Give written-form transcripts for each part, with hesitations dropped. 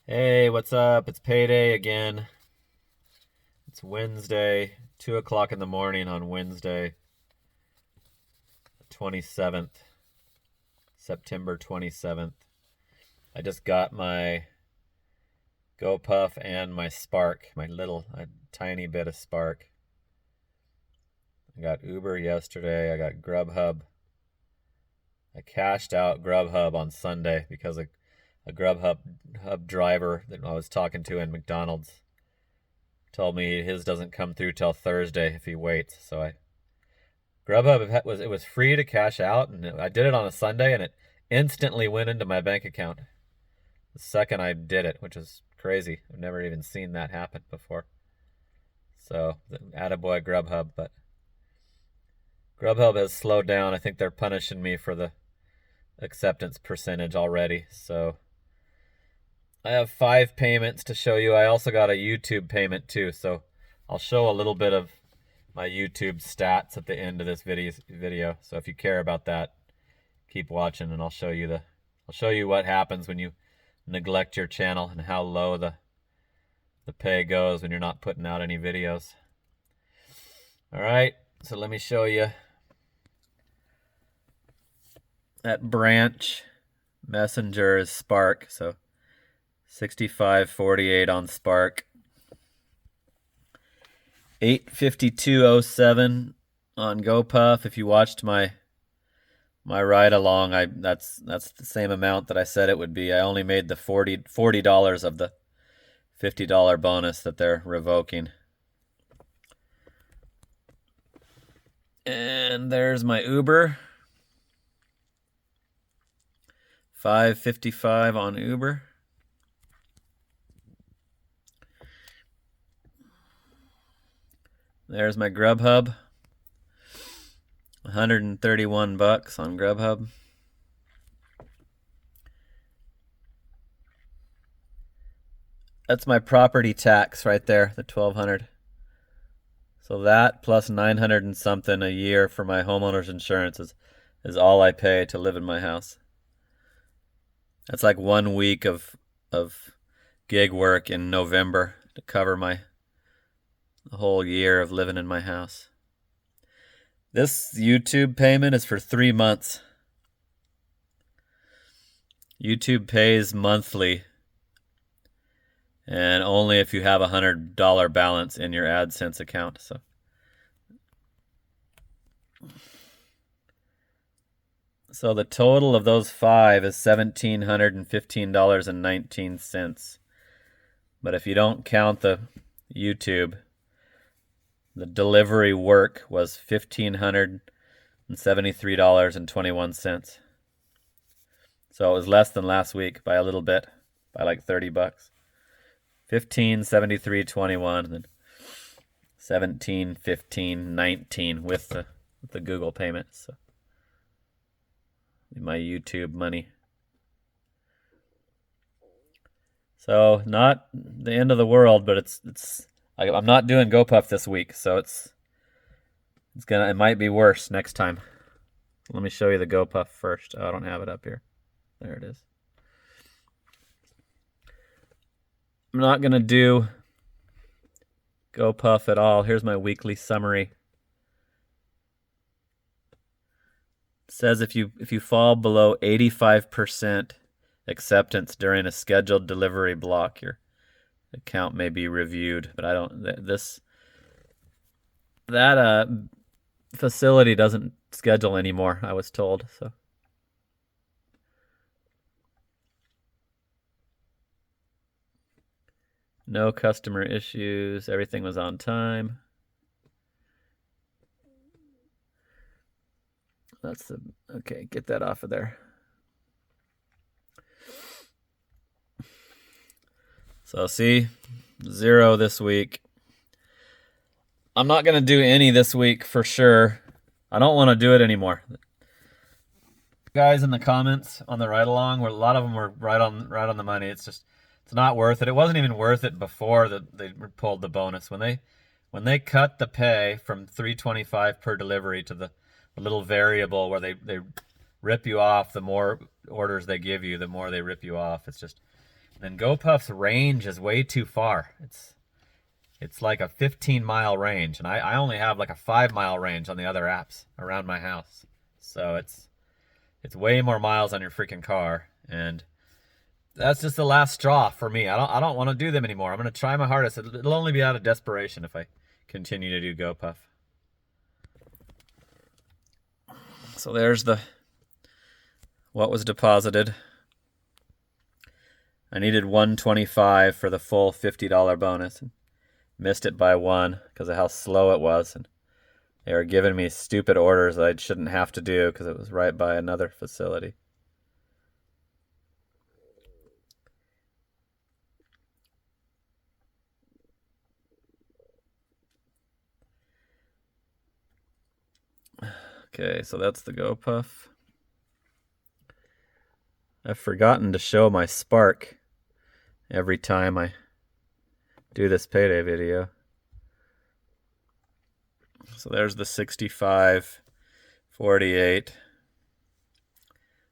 Hey, what's up? It's payday again. It's Wednesday, 2 o'clock in the morning on Wednesday, 27th, September 27th. I just got my Gopuff and my Spark, a tiny bit of Spark. I got Uber yesterday. I got GrubHub. I cashed out GrubHub on Sunday because a GrubHub driver that I was talking to in McDonald's told me his doesn't come through till Thursday if he waits. So it was free to cash out, and I did it on a Sunday, and it instantly went into my bank account the second I did it, which is crazy. I've never even seen that happen before. So, attaboy GrubHub, but GrubHub has slowed down. I think they're punishing me for the acceptance percentage already. So, I have 5 payments to show you. I also got a YouTube payment too, so I'll show a little bit of my YouTube stats at the end of this video. So if you care about that, keep watching, and I'll show you what happens when you neglect your channel and how low the pay goes when you're not putting out any videos. All right, so let me show you that branch messenger is Spark. So 65.48 on Spark. 852.07 on GoPuff. If you watched my ride along, that's the same amount that I said it would be. I only made the $40 of the $50 bonus that they're revoking. And there's my Uber. 555 on Uber. There's my GrubHub. 131 bucks on GrubHub. That's my property tax right there, the $1,200. So that plus 900 and something a year for my homeowner's insurance is all I pay to live in my house. That's like 1 week of gig work in November to cover the whole year of living in my house. This YouTube payment is for 3 months. YouTube pays monthly, and only if you have $100 balance in your AdSense account. So the total of those 5 is $1,715.19. But if you don't count the YouTube, the delivery work was $1,573.21. So it was less than last week by a little bit, by like 30 bucks. 1573.21, and then 1715.19 with the Google payment. So my YouTube money. So not the end of the world, but I'm not doing GoPuff this week, so it might be worse next time. Let me show you the GoPuff first. Oh, I don't have it up here. There it is. I'm not gonna do GoPuff at all. Here's my weekly summary. It says if you fall below 85% acceptance during a scheduled delivery block, your account may be reviewed. But I don't. That facility doesn't schedule anymore, I was told. So no customer issues. Everything was on time. Okay, get that off of there. So see, 0 this week. I'm not going to do any this week for sure. I don't want to do it anymore. Guys in the comments on the ride along, where a lot of them were right on the money. It's not worth it. It wasn't even worth it before they pulled the bonus. When they cut the pay from $325 per delivery to the little variable where they rip you off, the more orders they give you, the more they rip you off. then GoPuff's range is way too far. It's like a 15-mile range, and I only have like a 5-mile range on the other apps around my house. So it's way more miles on your freaking car, and that's just the last straw for me. I don't want to do them anymore. I'm gonna try my hardest. It'll only be out of desperation if I continue to do GoPuff. So there's what was deposited. I needed $125 for the full $50 bonus, and missed it by one because of how slow it was, and they were giving me stupid orders that I shouldn't have to do because it was right by another facility. Okay, so that's the Gopuff. I've forgotten to show my Spark every time I do this payday video. So there's the 65.48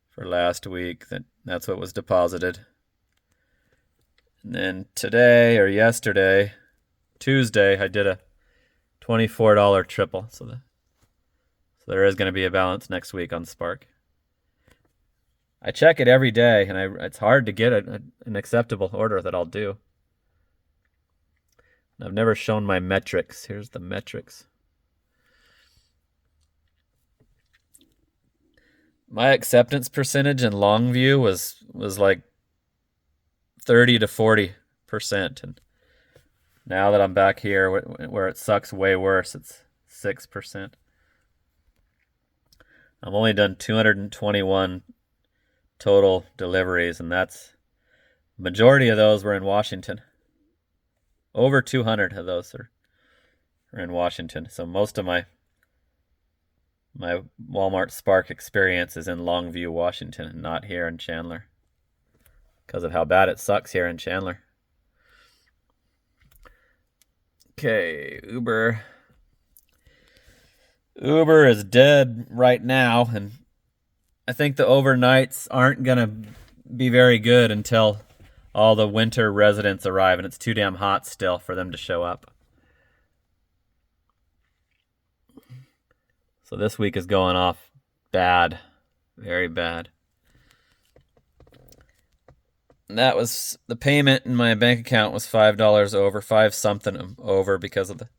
for last week. That's what was deposited. And then today or yesterday, Tuesday, I did a $24 triple. So there is going to be a balance next week on Spark. I check it every day, and it's hard to get an acceptable order that I'll do. I've never shown my metrics. Here's the metrics. My acceptance percentage in Longview was like 30 to 40%, and now that I'm back here where it sucks way worse, it's 6%. I've only done 221 total deliveries, and majority of those were in Washington. Over 200 of those are in Washington. So most of my Walmart Spark experience is in Longview, Washington, and not here in Chandler, because of how bad it sucks here in Chandler. Okay, Uber is dead right now, and I think the overnights aren't going to be very good until all the winter residents arrive, and it's too damn hot still for them to show up. So this week is going off bad, very bad. And that was the payment in my bank account was $5 over, 5 something over because of the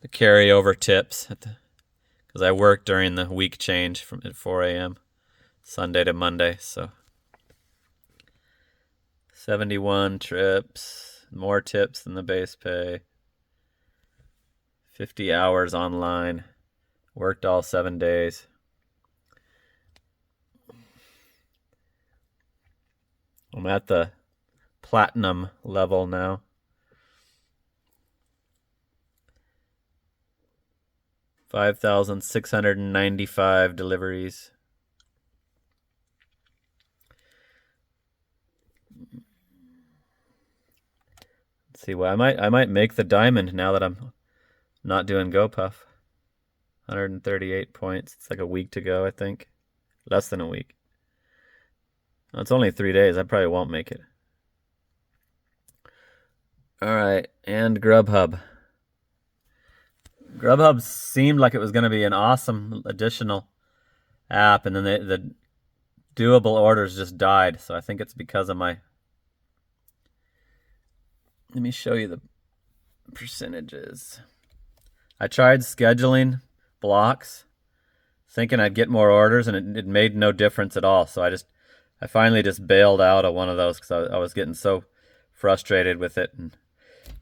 carryover tips because I worked during the week change at 4 a.m. Sunday to Monday, so 71 trips, more tips than the base pay, 50 hours online, worked all 7 days. I'm at the platinum level now. $5,695 deliveries. Let's see, well, I might make the diamond now that I'm not doing Gopuff. 138 points. It's like a week to go, I think. Less than a week. No, it's only 3 days. I probably won't make it. All right, and GrubHub. GrubHub seemed like it was going to be an awesome additional app, and then the doable orders just died. So I think it's because of my... Let me show you the percentages. I tried scheduling blocks, thinking I'd get more orders, and it made no difference at all. So I finally just bailed out of one of those because I was getting so frustrated with it. And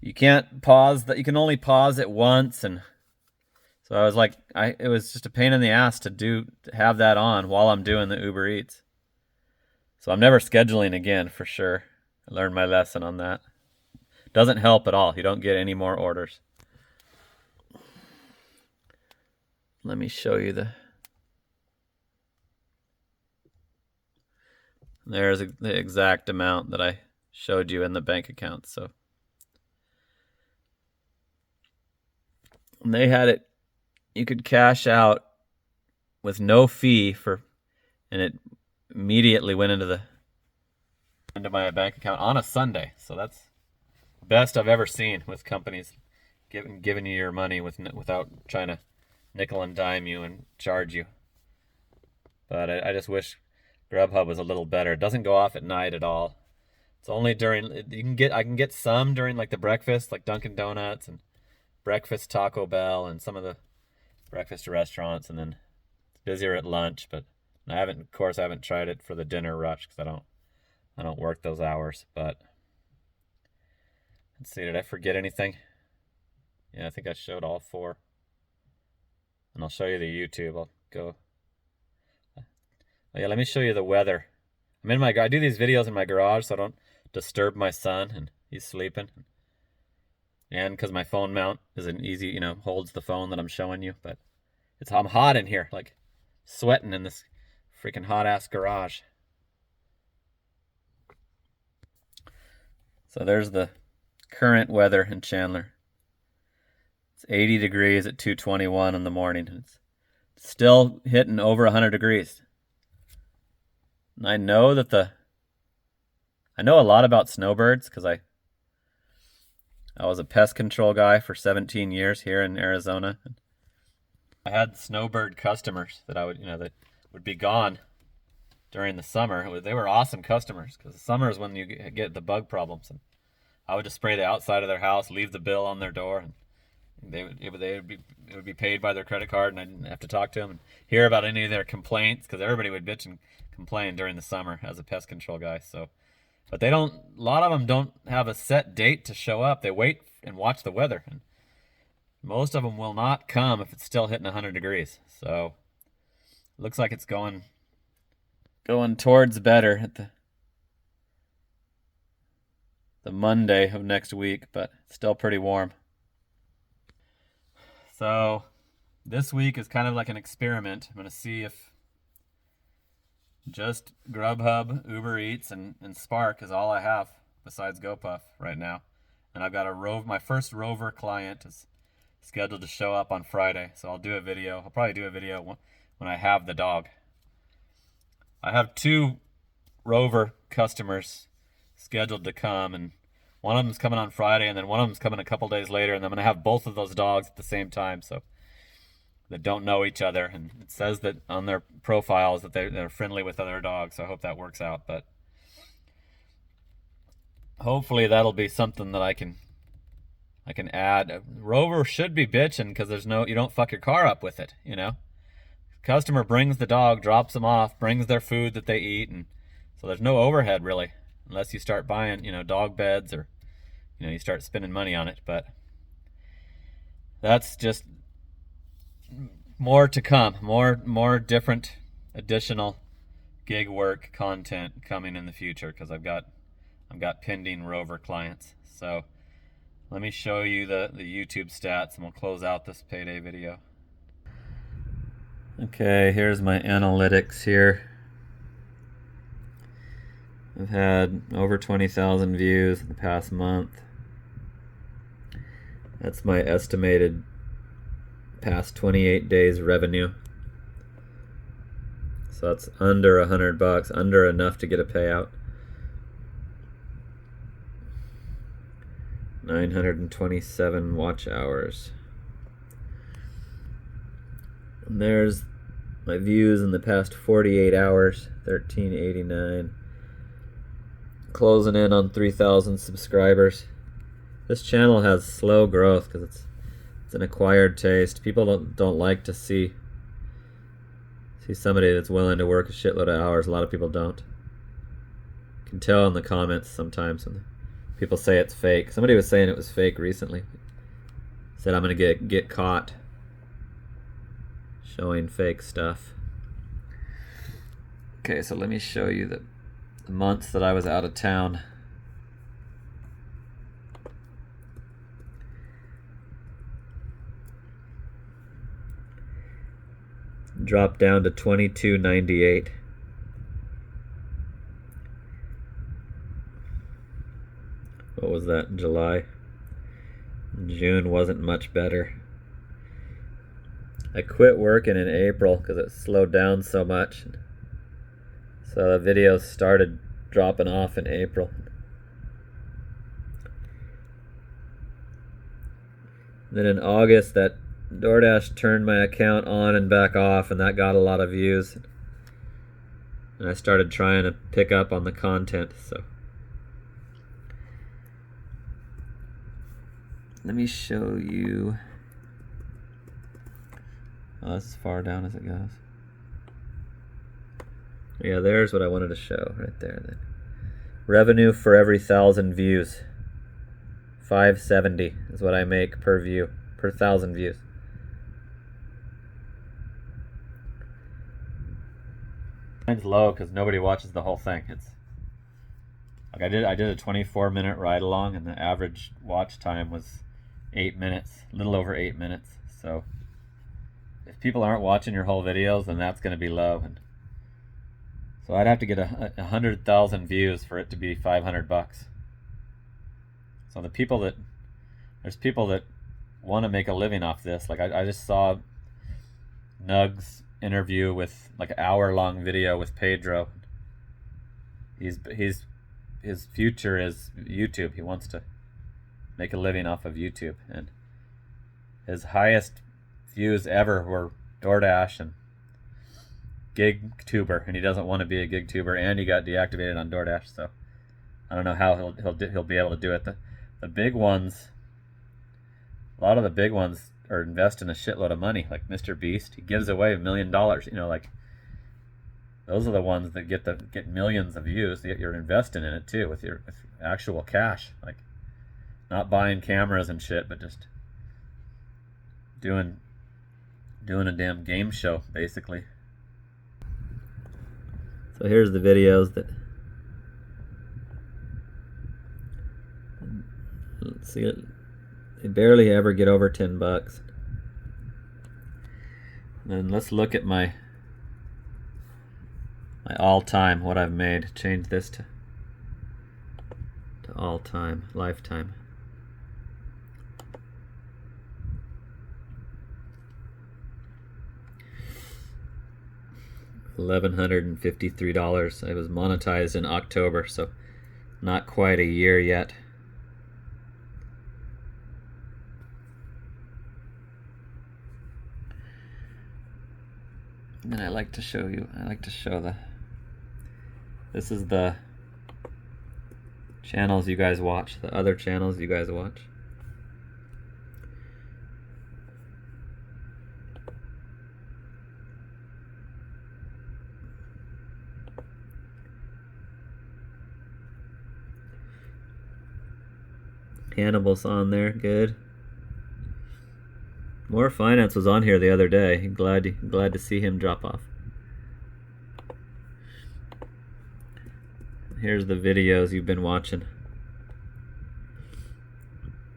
you can't pause that. You can only pause it once, and so I was like, it was just a pain in the ass to have that on while I'm doing the Uber Eats. So I'm never scheduling again for sure. I learned my lesson on that. Doesn't help at all. You don't get any more orders. Let me show you there's the exact amount that I showed you in the bank account. So and they had it, you could cash out with no fee and it immediately went into into my bank account on a Sunday. So that's the best I've ever seen with companies giving you your money without trying to nickel and dime you and charge you. But I just wish GrubHub was a little better. It doesn't go off at night at all. It's only during I can get some during like the breakfast, like Dunkin' Donuts and breakfast Taco Bell and some of the breakfast restaurants, and then it's busier at lunch. But I haven't tried it for the dinner rush because I don't work those hours. But let's see, did I forget anything? Yeah, I think I showed all 4. And I'll show you the YouTube. I'll go. Oh yeah, let me show you the weather. I do these videos in my garage so I don't disturb my son, and he's sleeping. And because my phone mount is an easy, holds the phone that I'm showing you. But I'm hot in here, like sweating in this freaking hot ass garage. So there's the current weather in Chandler. It's 80 degrees at 2:21 in the morning. It's still hitting over 100 degrees. And I know a lot about snowbirds because I was a pest control guy for 17 years here in Arizona. I had snowbird customers that that would be gone during the summer. They were awesome customers because the summer is when you get the bug problems. And I would just spray the outside of their house, leave the bill on their door, and it would be paid by their credit card, and I didn't have to talk to them and hear about any of their complaints because everybody would bitch and complain during the summer as a pest control guy. So, but a lot of them don't have a set date to show up. They wait and watch the weather, and most of them will not come if it's still hitting 100 degrees. So, it looks like it's going towards better at the Monday of next week, but still pretty warm. So this week is kind of like an experiment. I'm going to see if just GrubHub, Uber Eats, and Spark is all I have besides Gopuff right now. And I've got my first Rover client is scheduled to show up on Friday. So I'll do a video. I'll probably do a video when I have the dog. I have 2 Rover customers scheduled to come, and one of them's coming on Friday, and then one of them's coming a couple days later, and I'm going to have both of those dogs at the same time, so that don't know each other. And it says that on their profiles that they're friendly with other dogs, so I hope that works out. But hopefully that'll be something that I can add. Rover should be bitching because you don't fuck your car up with it, Customer brings the dog, drops them off, brings their food that they eat, and so there's no overhead really, unless you start buying, dog beds or, you start spending money on it. But that's just more to come, more different additional gig work content coming in the future because I've got pending Rover clients. So let me show you the YouTube stats and we'll close out this payday video. Okay, here's my analytics here. I've had over 20,000 views in the past month. That's my estimated past 28 days revenue. So that's under $100, under enough to get a payout. 927 watch hours. And there's my views in the past 48 hours, 1389. Closing in on 3,000 subscribers. This channel has slow growth because it's an acquired taste. People don't like to see somebody that's willing to work a shitload of hours. A lot of people don't. You can tell in the comments sometimes when people say it's fake. Somebody was saying it was fake recently. Said I'm gonna get caught showing fake stuff. Okay, so let me show you the months that I was out of town. Dropped down to $22.98. What was that in July? June wasn't much better. I quit working in April because it slowed down so much. So the videos started dropping off in April. Then in August, that DoorDash turned my account on and back off, and that got a lot of views. And I started trying to pick up on the content, so. Let me show you. Oh, that's as far down as it goes. Yeah, there's what I wanted to show right there. Then. Revenue for every 1,000 views. $5.70 is what I make per view, per 1,000 views. Mine's low because nobody watches the whole thing. It's like I did a 24-minute ride along, and the average watch time was 8 minutes, a little over 8 minutes. So if people aren't watching your whole videos, then that's going to be low. And so I'd have to get 100,000 views for it to be $500. So there's people that want to make a living off this. Like I just saw Nug's interview with like an hour-long video with Pedro. His future is YouTube. He wants to make a living off of YouTube, and his highest views ever were DoorDash and GigTuber, and he doesn't want to be a GigTuber, and he got deactivated on DoorDash. So I don't know how he'll be able to do it. The big ones, a lot of the big ones are investing a shitload of money. Like Mr. Beast, he gives away $1 million. You know, like those are the ones that get millions of views. You're investing in it too with actual cash, like not buying cameras and shit, but just doing a damn game show basically. So here's the videos that. Let's see it. They barely ever get over $10. Then let's look at my all-time, what I've made. Change this to all-time, lifetime. $1,153. I was monetized in October, so not quite a year yet. And then I like to show this is the channels you guys watch, the other channels you guys watch. Hannibal's on there, good. More Finance was on here the other day. Glad to see him drop off. Here's the videos you've been watching.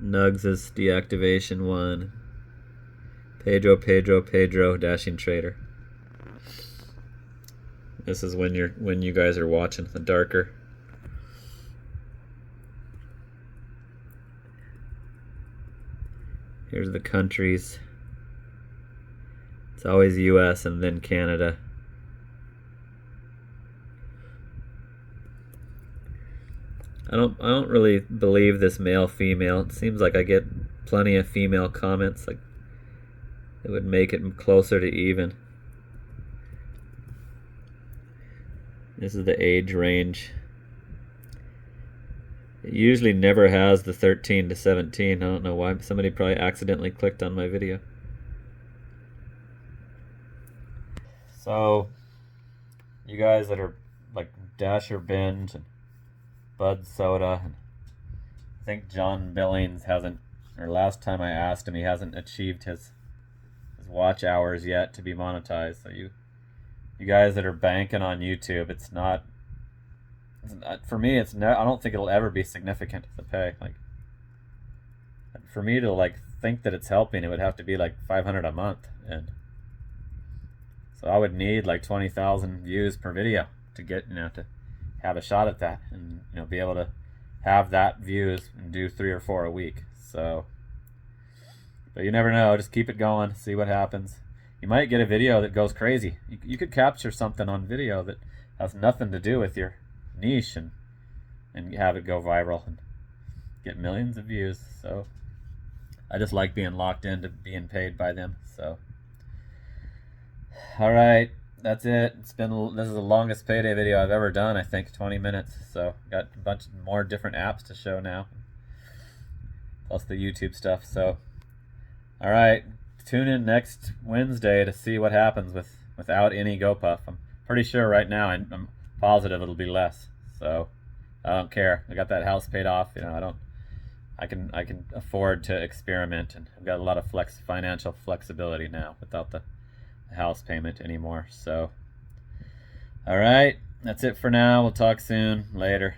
Nugs' deactivation one. Pedro, Dashing Trader. This is when you guys are watching, the darker. Here's the countries. It's always US and then Canada. I don't really believe this male female. It seems like I get plenty of female comments, like it would make it closer to even. This is the age range. It usually never has the 13 to 17. I don't know why. Somebody probably accidentally clicked on my video. So, you guys that are like Dasher Binge and Bud Soda, and I think John Billings hasn't, or last time I asked him, he hasn't achieved his watch hours yet to be monetized. So you guys that are banking on YouTube, it's not, for me, I don't think it'll ever be significant, the pay. Like, for me to like think that it's helping, it would have to be like $500 a month, and so I would need like 20,000 views per video to get, to have a shot at that, and be able to have that views and do 3 or 4 a week. So, but you never know. Just keep it going, see what happens. You might get a video that goes crazy. You could capture something on video that has nothing to do with your niche and have it go viral and get millions of views. So I just like being locked into being paid by them. So all right, that's it. This is the longest payday video I've ever done. I think 20 minutes. So got a bunch more different apps to show now, plus the YouTube stuff. So all right, tune in next Wednesday to see what happens without any GoPuff. I'm pretty sure right now. I'm positive it'll be less. So I don't care. I got that house paid off. I can afford to experiment, and I've got a lot of financial flexibility now without the house payment anymore. So all right, that's it for now. We'll talk soon. Later.